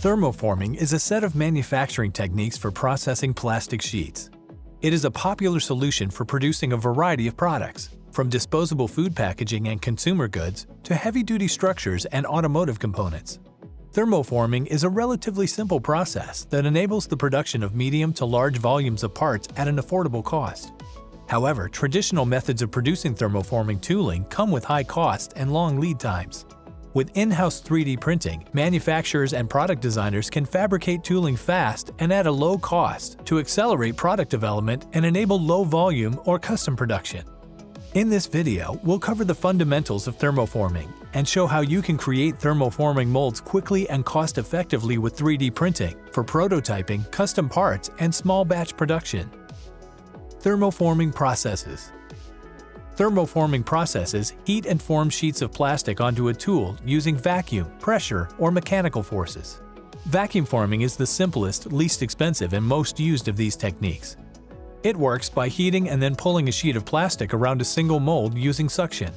Thermoforming is a set of manufacturing techniques for processing plastic sheets. It is a popular solution for producing a variety of products, from disposable food packaging and consumer goods to heavy-duty structures and automotive components. Thermoforming is a relatively simple process that enables the production of medium to large volumes of parts at an affordable cost. However, traditional methods of producing thermoforming tooling come with high costs and long lead times. With in-house 3D printing, manufacturers and product designers can fabricate tooling fast and at a low cost to accelerate product development and enable low-volume or custom production. In this video, we'll cover the fundamentals of thermoforming and show how you can create thermoforming molds quickly and cost-effectively with 3D printing for prototyping, custom parts, and small batch production. Thermoforming processes. Thermoforming processes heat and form sheets of plastic onto a tool using vacuum, pressure, or mechanical forces. Vacuum forming is the simplest, least expensive, and most used of these techniques. It works by heating and then pulling a sheet of plastic around a single mold using suction.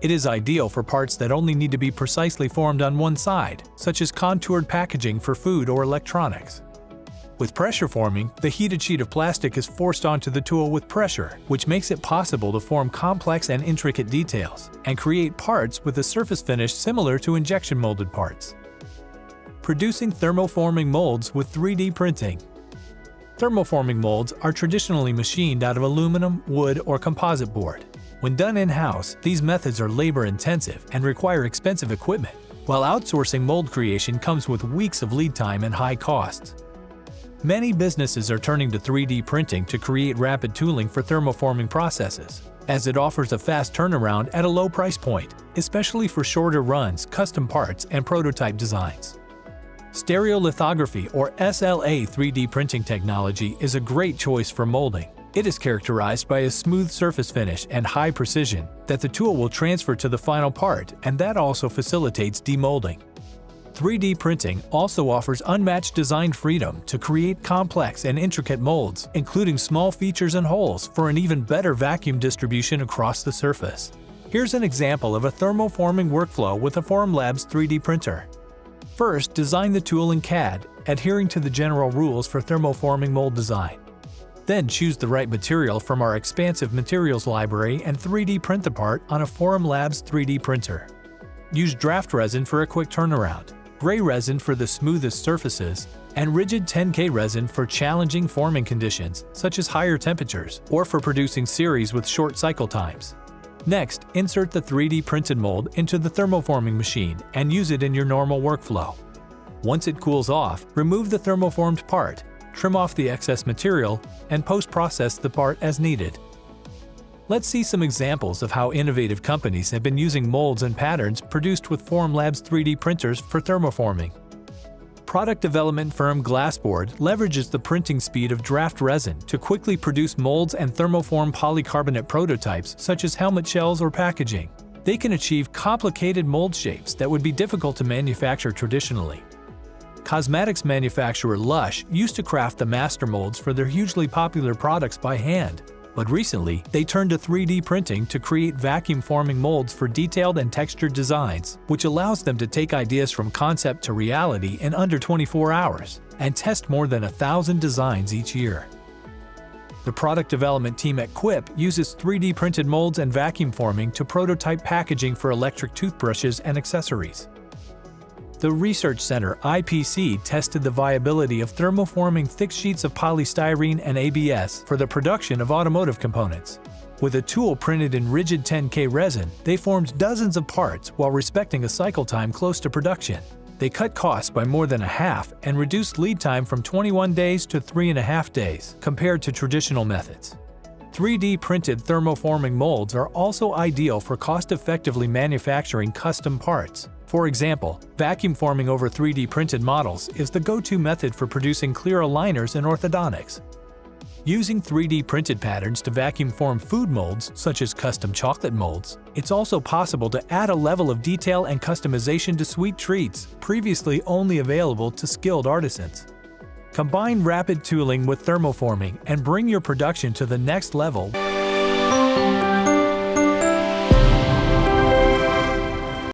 It is ideal for parts that only need to be precisely formed on one side, such as contoured packaging for food or electronics. With pressure forming, the heated sheet of plastic is forced onto the tool with pressure, which makes it possible to form complex and intricate details and create parts with a surface finish similar to injection molded parts. Producing thermoforming molds with 3D printing. Thermoforming molds are traditionally machined out of aluminum, wood, or composite board. When done in-house, these methods are labor-intensive and require expensive equipment, while outsourcing mold creation comes with weeks of lead time and high costs. Many businesses are turning to 3D printing to create rapid tooling for thermoforming processes, as it offers a fast turnaround at a low price point, especially for shorter runs, custom parts, and prototype designs. Stereolithography or SLA 3D printing technology is a great choice for molding. It is characterized by a smooth surface finish and high precision that the tool will transfer to the final part, and that also facilitates demolding. 3D printing also offers unmatched design freedom to create complex and intricate molds, including small features and holes for an even better vacuum distribution across the surface. Here's an example of a thermoforming workflow with a Formlabs 3D printer. First, design the tool in CAD, adhering to the general rules for thermoforming mold design. Then choose the right material from our expansive materials library and 3D print the part on a Formlabs 3D printer. Use draft resin for a quick turnaround, gray resin for the smoothest surfaces, and rigid 10K resin for challenging forming conditions, such as higher temperatures, or for producing series with short cycle times. Next, insert the 3D printed mold into the thermoforming machine and use it in your normal workflow. Once it cools off, remove the thermoformed part, trim off the excess material, and post-process the part as needed. Let's see some examples of how innovative companies have been using molds and patterns produced with Formlabs 3D printers for thermoforming. Product development firm Glassboard leverages the printing speed of draft resin to quickly produce molds and thermoform polycarbonate prototypes such as helmet shells or packaging. They can achieve complicated mold shapes that would be difficult to manufacture traditionally. Cosmetics manufacturer Lush used to craft the master molds for their hugely popular products by hand. But recently, they turned to 3D printing to create vacuum-forming molds for detailed and textured designs, which allows them to take ideas from concept to reality in under 24 hours and test more than 1,000 designs each year. The product development team at Quip uses 3D printed molds and vacuum forming to prototype packaging for electric toothbrushes and accessories. The Research Center IPC tested the viability of thermoforming thick sheets of polystyrene and ABS for the production of automotive components. With a tool printed in rigid 10K resin, they formed dozens of parts while respecting a cycle time close to production. They cut costs by more than a half and reduced lead time from 21 days to 3.5 days compared to traditional methods. 3D printed thermoforming molds are also ideal for cost-effectively manufacturing custom parts. For example, vacuum forming over 3D printed models is the go-to method for producing clear aligners in orthodontics. Using 3D printed patterns to vacuum form food molds, such as custom chocolate molds, it's also possible to add a level of detail and customization to sweet treats, previously only available to skilled artisans. Combine rapid tooling with thermoforming and bring your production to the next level.